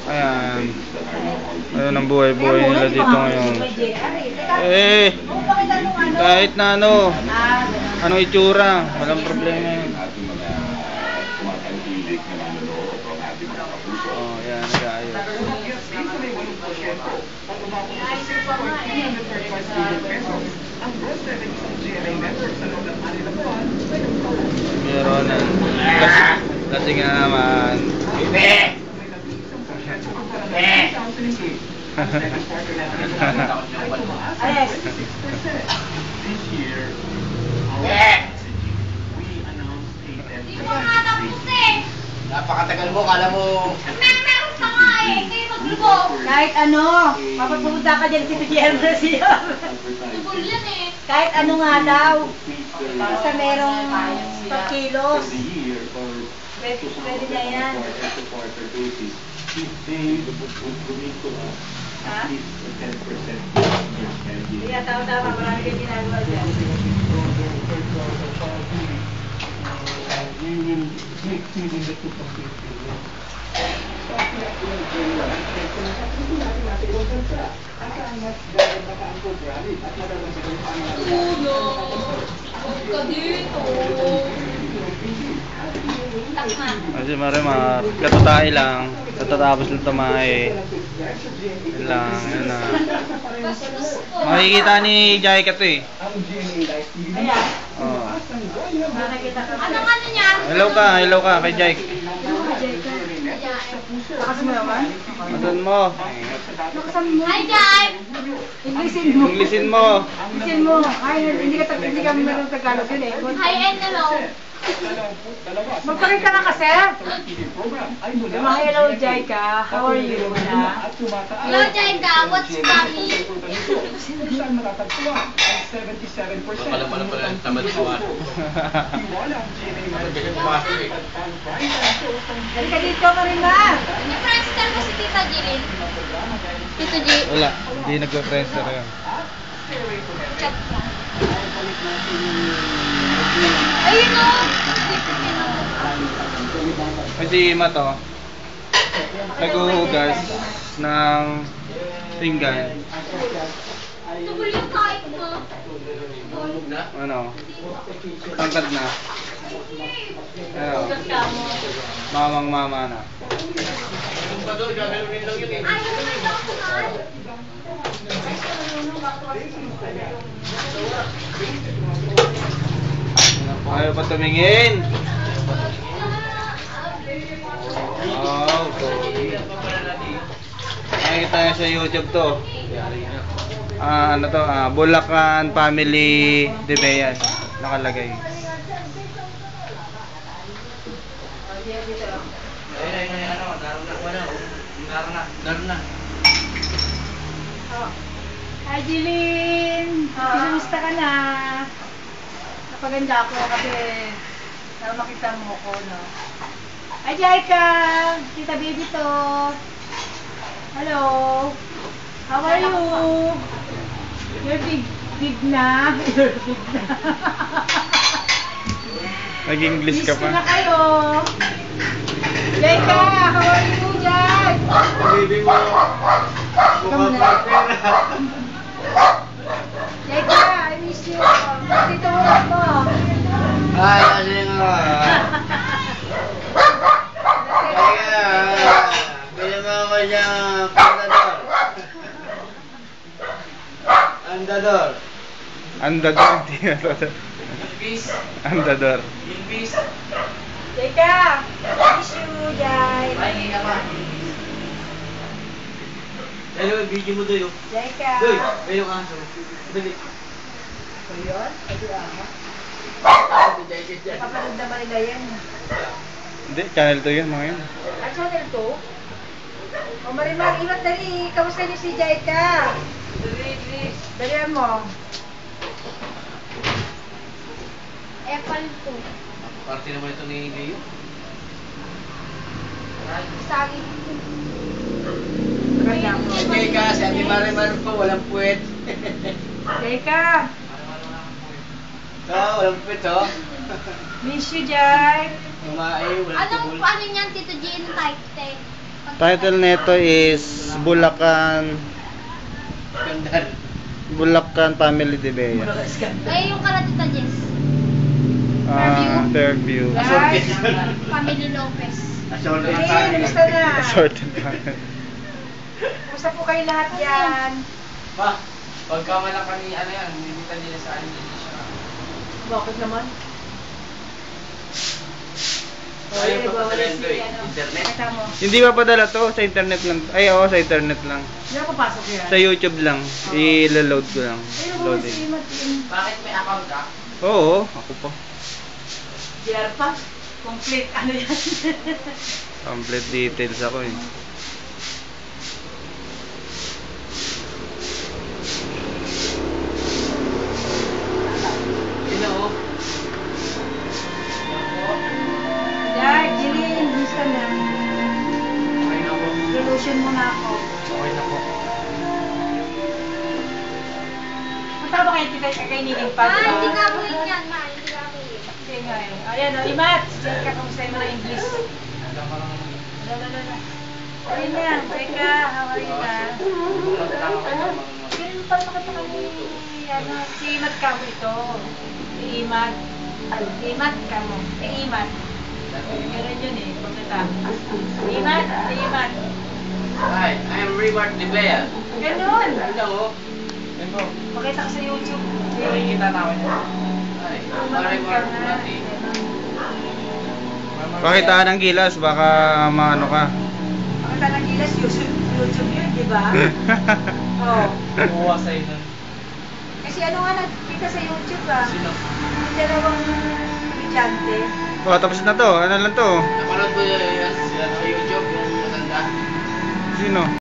Ayan. Ayun ang buhay-buhay nila dito ngayon. Eh, kahit na ano, anong itsura, walang problema yun. Oh, yan, nag-aayos. Meron na. Kasi nga naman. Napakatagal mo, kala mo. Meron pa nga eh, kayo maglubog. Kahit ano, papapunta ka dyan si Guillermo siya. Lubog yan eh. Kahit ano nga daw. Basta merong pagkilos. Pwede na yan. Ha? Hindi, tama-tama. Marami kayo ginagawa dyan. We will make feeling the two complete. Uno. Huwag ka dito. Takma. Kasi Marimar, katatae lang. Katatapos lang tumae. Yun lang, yun na. Makikita ni Jaika to eh. Ayan. Oh. Makikita ka. Ano niya? Hello ka kay Jaik. Lakas mo naman. Masan mo? Hi, Jai! Inglesin mo. Inglesin mo. Inglesin mo. Ay, hindi ka meron Tagalog yun eh. Hi and hello. Magpakita ka kasi. Mga hello, Jaika. How are you? Hello, Jaika. What's mommy? Pala tamad suwan. Halika dito, Marimar. Yung friendster mo si Tita Jilin. Tito G. Wala, hindi nagpa-friendster yun. Chat lang. Ayun o! Kasi Ima to, naghuhugas ng pinggan. Tubol yung kahit mo. Ano? Tangkad na. Ano? Mamang-mama na. Ayaw mo ito ako mahal. Ayaw pa tumingin. Wow, nakikita nyo sa YouTube to. Ano to? Bulacan Family De Beas. Nakalagay. Hi, Jilin. Kamusta ka na? Napaganda ako kasi makita mo ko, no? Hi, Jaika. Kita baby to. Hello. How are you? You're big na. You're big na. Nag-English ka Miss pa. ko na kayo. Jaika, how are you, Jai? Baby mo. Mukhang pagpera. Jaika, I miss you. Dito mo ako. Ay, kasi nga. Pinama ko siyang andador. Andador. Andador. Jaika, miss you, Jai. Pahingi ka pa. Hello, video mo doy. Jaika. Doy, may yung aso. Dali. So yun, ito ako. Kapanood naman nila yan. Hindi, channel to yun mga yun. At channel 2? O Marimar, iwan dali. Kamusta niyo si Jaika? Dali, please. Dalihan mo. Apple 2. Party naman ito ni Leo. Sagi. Maganda mo. Jaika, sabi Marimar ko, walang puwet. Jaika, Walang puwet, oh. miss you, Jai. Kumain, walang tubol. Ano niyan, Tito G, yung title? Title nito is Bulacan Skandal. Bulacan Family de Bea. Eh, yung kala Tita Jess. Fairview. Assorted. Family Lopez. Assorted. Hey, kumusta na? Assorted family. Kumusta po kayo lahat yan? Ma, pagka malaki ni ano yan, bibigyan nila sa akin din siya. Bakit naman? Ayaw pa pa rin to eh. Internet. Kasama. Hindi ba padala to? Sa internet lang. Ay, oo, sa internet lang. Hindi ako papasok yan. Sa YouTube lang. I-load ko lang. Pero mo Loading. si Martin. Bakit may account ka? Oo, ako pa. JR pa? Complete. Ano yan? Complete details ako eh. Yun na oh. JR, Jirin, kumusta na? Okay na po. Resolution muna ako. Okay na po. Punta ba kayo kay Nining pa? Ah, diba? hindi ka po yun yan, ma. Hindi ka po yun. Hindi nga eh. Ayan o, Imat! Diyan ka, kamusta mo na English? Alam ka lang. Lala. Ayun na, Becca, how are you na? Ganun pa makita kami, ano, si Imat ka mo ito. Si Imat. Si Imat ka mo. Si Imat. Meron yun eh, pagkata. Imat, si Imat. Hi, I am Reward de Bea. Ganun! Ano oh? Ano po? Pakita ko sa YouTube. Nakikita namin. Hi, Imat Reward ka na. Mati. Pakitaan ng gilas, baka maano ka. Pakita ng gilas, YouTube yun, di ba? Oo. Kumuha sa'yo nun. Kasi ano nga nakikita sa YouTube ah. Sino? Yung dalawang estudyante. Oh, tapos na to. Ano lang to? Napanood mo yun sa YouTube, yung matanda? Sino?